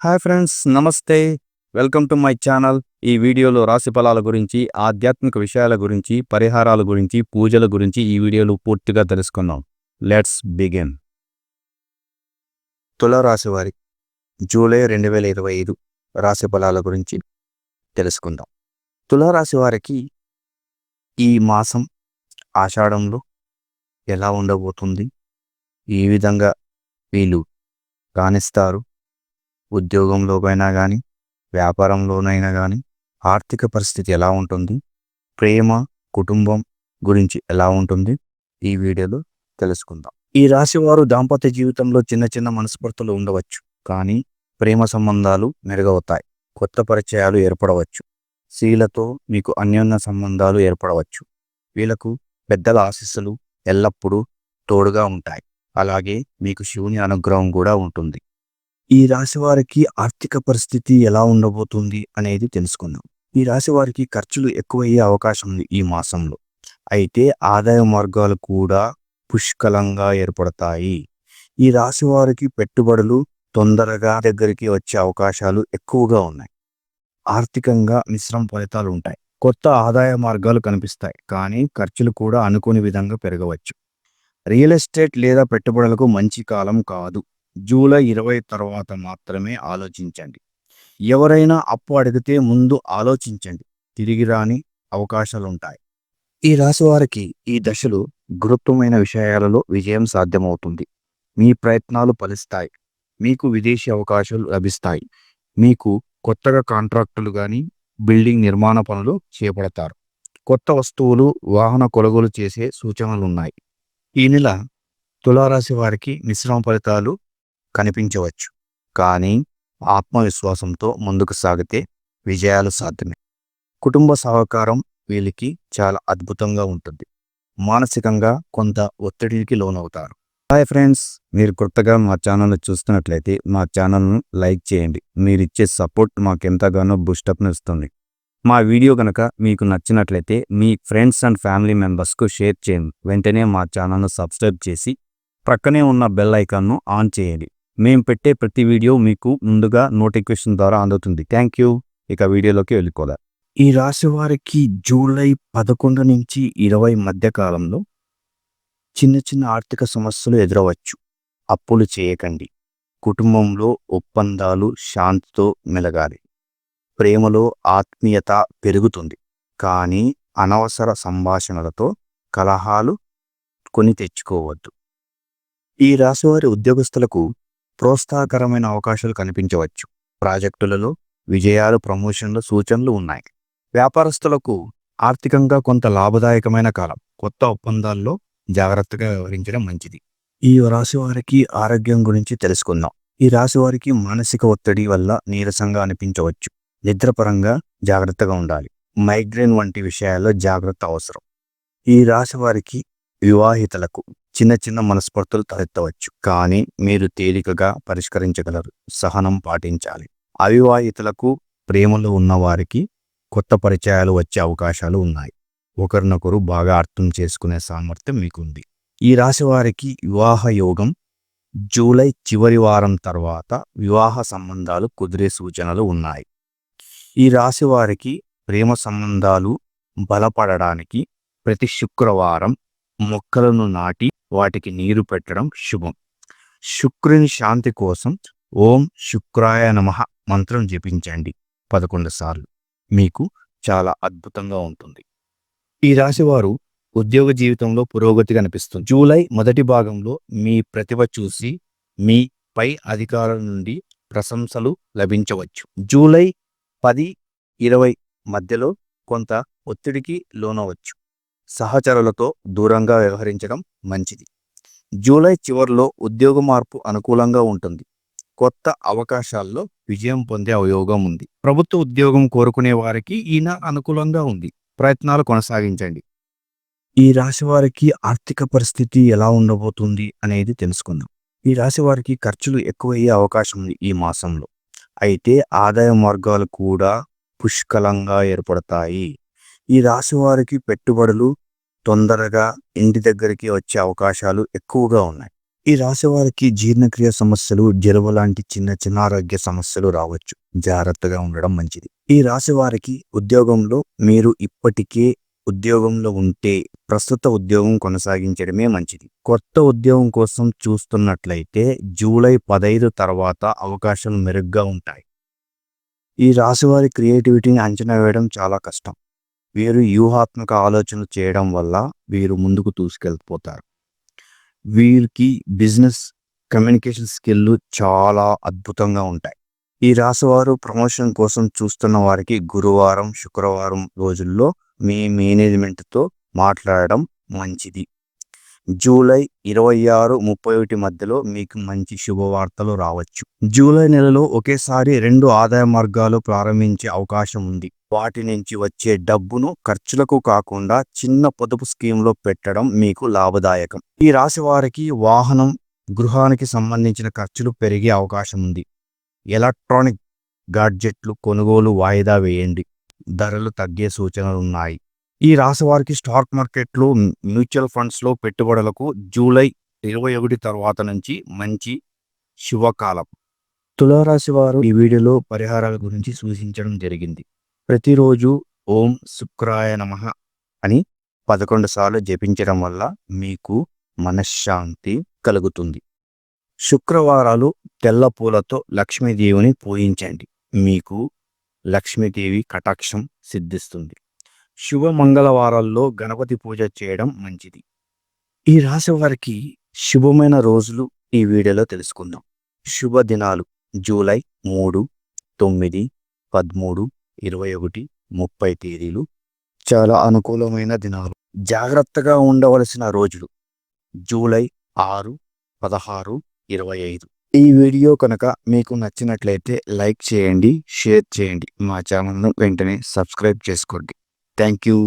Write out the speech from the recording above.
Hi friends, నమస్తే. Welcome to my channel. ఈ వీడియోలో రాశి ఫలాల గురించి, ఆధ్యాత్మిక విషయాల గురించి, పరిహారాల గురించి, పూజల గురించి ఈ వీడియోలో పూర్తిగా తెలుసుకుందాం. Let's begin. తులారాశి వారి జూలై 2025 రాశి ఫలాల గురించి తెలుసుకుందాం. తులారాశి వారికి ఈ మాసం ఆషాఢంలో ఎలా ఉండబోతుంది, ఏ విధంగా వీళ్ళు రాణిస్తారు, ఉద్యోగంలోనైనా కానీ వ్యాపారంలోనైనా కానీ ఆర్థిక పరిస్థితి ఎలా ఉంటుంది, ప్రేమ కుటుంబం గురించి ఎలా ఉంటుంది, ఈ వీడియోలో తెలుసుకుందాం. ఈ రాశి వారు దాంపత్య జీవితంలో చిన్న చిన్న మనస్పర్ధలు ఉండవచ్చు, కానీ ప్రేమ సంబంధాలు మెరుగవుతాయి. కొత్త పరిచయాలు ఏర్పడవచ్చు. స్త్రీలతో మీకు అన్యోన్య సంబంధాలు ఏర్పడవచ్చు. వీళ్ళకు పెద్దల ఆశీస్సులు ఎల్లప్పుడూ తోడుగా ఉంటాయి. అలాగే మీకు శివుని అనుగ్రహం కూడా ఉంటుంది. ఈ రాశి వారికి ఆర్థిక పరిస్థితి ఎలా ఉండబోతుంది అనేది తెలుసుకుందాం. ఈ రాశి వారికి ఖర్చులు ఎక్కువయ్యే అవకాశం ఉంది ఈ మాసంలో. అయితే ఆదాయ మార్గాలు కూడా పుష్కలంగా ఏర్పడతాయి. ఈ రాశి వారికి పెట్టుబడులు తొందరగా దగ్గరికి వచ్చే అవకాశాలు ఎక్కువగా ఉన్నాయి. ఆర్థికంగా మిశ్రమ ఫలితాలు ఉంటాయి. కొత్త ఆదాయ మార్గాలు కనిపిస్తాయి, కానీ ఖర్చులు కూడా అనుకోని విధంగా పెరగవచ్చు. రియల్ ఎస్టేట్ లేదా పెట్టుబడులకు మంచి కాలం కాదు. జూలై 20 తర్వాత మాత్రమే ఆలోచించండి. ఎవరైనా అప్పు అడిగితే ముందు ఆలోచించండి. తిరిగి రాని అవకాశాలుంటాయి. ఈ రాశి వారికి ఈ దశలో గురుత్వమైన విషయాలలో విజయం సాధ్యమవుతుంది. మీ ప్రయత్నాలు ఫలిస్తాయి. మీకు విదేశీ అవకాశాలు లభిస్తాయి. మీకు కొత్తగా కాంట్రాక్టులు కానీ బిల్డింగ్ నిర్మాణ పనులు చేపడతారు. కొత్త వస్తువులు, వాహన కొనుగోలు చేసే సూచనలున్నాయి. ఈ నెల తులారాశి వారికి మిశ్రమ ఫలితాలు కనిపించవచ్చు, కానీ ఆత్మవిశ్వాసంతో ముందుకు సాగితే విజయాలు సాధ్యమే. కుటుంబ సహకారం వీళ్ళకి చాలా అద్భుతంగా ఉంటుంది. మానసికంగా కొంత ఒత్తిడికి లోనవుతారు. హాయ్ ఫ్రెండ్స్, మీరు కొత్తగా మా ఛానల్ని చూస్తున్నట్లయితే మా ఛానల్ను లైక్ చేయండి. మీరిచ్చే సపోర్ట్ మాకు ఎంతగానో బూస్టప్ను ఇస్తుంది. మా వీడియో కనుక మీకు నచ్చినట్లయితే మీ ఫ్రెండ్స్ అండ్ ఫ్యామిలీ మెంబర్స్కు షేర్ చేయండి. వెంటనే మా ఛానల్ను సబ్స్క్రైబ్ చేసి ప్రక్కనే ఉన్న బెల్ ఐకాన్ను ఆన్ చేయండి. మేము పెట్టే ప్రతి వీడియో మీకు ముందుగా నోటిఫికేషన్ ద్వారా అందుతుంది. Thank you. ఇక వీడియోలోకి వెళ్ళిపోదాం. ఈ రాశి వారికి జూలై 11 నుంచి 20 మధ్య కాలంలో చిన్న చిన్న ఆర్థిక సమస్యలు ఎదురవచ్చు. అప్పులు చేయకండి. కుటుంబంలో ఒప్పందాలు శాంతితో మెలగాలి. ప్రేమలో ఆత్మీయత పెరుగుతుంది, కానీ అనవసర సంభాషణలతో కలహాలు కొని తెచ్చుకోవద్దు. ఈ రాశివారి ఉద్యోగస్తులకు ప్రోత్సాహకరమైన అవకాశాలు కనిపించవచ్చు. ప్రాజెక్టులలో విజయాలు, ప్రమోషన్ల సూచనలు ఉన్నాయి. వ్యాపారస్తులకు ఆర్థికంగా కొంత లాభదాయకమైన కాలం. కొత్త ఒప్పందాల్లో జాగ్రత్తగా వ్యవహరించడం మంచిది. ఈ రాశి వారికి ఆరోగ్యం గురించి తెలుసుకుందాం. ఈ రాశి వారికి మానసిక ఒత్తిడి వల్ల నీరసంగా అనిపించవచ్చు. నిద్రపరంగా జాగ్రత్తగా ఉండాలి. మైగ్రేన్ వంటి విషయాల్లో జాగ్రత్త అవసరం. ఈ రాశి వారికి వివాహితులకు చిన్న చిన్న మనస్పర్ధలు తలెత్తవచ్చు, కానీ మీరు తేలికగా పరిష్కరించగలరు. సహనం పాటించాలి. అవివాహితులకు, ప్రేమలో ఉన్నవారికి కొత్త పరిచయాలు వచ్చే అవకాశాలు ఉన్నాయి. ఒకరినొకరు బాగా అర్థం చేసుకునే సామర్థ్యం మీకుంది. ఈ రాశి వారికి వివాహ యోగం. జూలై చివరి వారం తర్వాత వివాహ సంబంధాలు కుదిరే సూచనలు ఉన్నాయి. ఈ రాశి వారికి ప్రేమ సంబంధాలు బలపడడానికి ప్రతి శుక్రవారం మొక్కలను నాటి వాటికి నీరు పెట్టడం శుభం. శుక్రుని శాంతి కోసం ఓం శుక్రాయ నమః మంత్రం జపించండి 11 సార్లు. మీకు చాలా అద్భుతంగా ఉంటుంది. ఈ రాశివారు ఉద్యోగ జీవితంలో పురోగతి కనిపిస్తుంది. జూలై మొదటి భాగంలో మీ ప్రతిభ చూసి మీ పై అధికారుల నుండి ప్రశంసలు లభించవచ్చు. జూలై 10-20 మధ్యలో కొంత ఒత్తిడికి లోనవచ్చు. సహచరులతో దూరంగా వ్యవహరించడం మంచిది. జూలై చివరిలో ఉద్యోగ మార్పు అనుకూలంగా ఉంటుంది. కొత్త అవకాశాల్లో విజయం పొందే అవయోగం ఉంది. ప్రభుత్వ ఉద్యోగం కోరుకునే వారికి ఈయన అనుకూలంగా ఉంది. ప్రయత్నాలు కొనసాగించండి. ఈ రాశి వారికి ఆర్థిక పరిస్థితి ఎలా ఉండబోతుంది అనేది తెలుసుకుందాం. ఈ రాశి వారికి ఖర్చులు ఎక్కువయ్యే అవకాశం ఉంది ఈ మాసంలో. అయితే ఆదాయ మార్గాలు కూడా పుష్కలంగా ఏర్పడతాయి. ఈ రాశి వారికి పెట్టుబడులు తొందరగా ఇంటి దగ్గరికి వచ్చే అవకాశాలు ఎక్కువగా ఉన్నాయి. ఈ రాశి వారికి జీర్ణక్రియ సమస్యలు, జలుబు లాంటి చిన్న చిన్న ఆరోగ్య సమస్యలు రావచ్చు. జాగ్రత్తగా ఉండడం మంచిది. ఈ రాశి వారికి ఉద్యోగంలో మీరు ఇప్పటికే ఉద్యోగంలో ఉంటే ప్రస్తుత ఉద్యోగం కొనసాగించడమే మంచిది. కొత్త ఉద్యోగం కోసం చూస్తున్నట్లయితే జూలై 15 తర్వాత అవకాశాలు మెరుగ్గా ఉంటాయి. ఈ రాశి వారి క్రియేటివిటీని అంచనా వేయడం చాలా కష్టం. వీరు వ్యూహాత్మక ఆలోచనలు చేయడం వల్ల వీరు ముందుకు దూసుకెళ్ళిపోతారు. వీరికి బిజినెస్ కమ్యూనికేషన్ స్కిల్ చాలా అద్భుతంగా ఉంటాయి. ఈ రాశివారు ప్రమోషన్ కోసం చూస్తున్న వారికి గురువారం, శుక్రవారం రోజుల్లో మీ మేనేజ్మెంట్తో మాట్లాడడం మంచిది. జూలై 26, 31 మధ్యలో మీకు మంచి శుభవార్తలు రావచ్చు. జూలై నెలలో ఒకేసారి 2 ఆదాయ మార్గాలు ప్రారంభించే అవకాశం ఉంది. వాటి నుంచి వచ్చే డబ్బును ఖర్చులకు కాకుండా చిన్న పొదుపు స్కీమ్లో పెట్టడం మీకు లాభదాయకం. ఈ రాశి వారికి వాహనం, గృహానికి సంబంధించిన ఖర్చులు పెరిగే అవకాశం ఉంది. ఎలక్ట్రానిక్ గాడ్జెట్లు కొనుగోలు వాయిదా వేయండి. ధరలు తగ్గే సూచనలు ఉన్నాయి. ఈ రాశి వారికి స్టాక్ మార్కెట్లో, మ్యూచువల్ ఫండ్స్లో పెట్టుబడులకు జూలై 21 తర్వాత నుంచి మంచి శుభకాలం. తులారాశి వారు ఈ వీడియోలో పరిహారాల గురించి సూచించడం జరిగింది. ప్రతిరోజు ఓం శుక్రాయ నమః అని 11 సార్లు జపించడం వల్ల మీకు మనశ్శాంతి కలుగుతుంది. శుక్రవారాలు తెల్ల పూలతో లక్ష్మీదేవిని పూజించండి. మీకు లక్ష్మీదేవి కటాక్షం సిద్ధిస్తుంది. శుభ మంగళవారాల్లో గణపతి పూజ చేయడం మంచిది. ఈ రాశి వారికి శుభమైన రోజులు ఈ వీడియోలో తెలుసుకుందాం. శుభ దినాలు జూలై 3, 9, 13, 21, 30 తేదీలు చాలా అనుకూలమైన దినాలు. జాగ్రత్తగా ఉండవలసిన రోజులు జూలై 6, 16, 25. ఈ వీడియో కనుక మీకు నచ్చినట్లయితే లైక్ చేయండి, షేర్ చేయండి. మా ఛానల్ను వెంటనే సబ్స్క్రైబ్ చేసుకోండి. Thank you.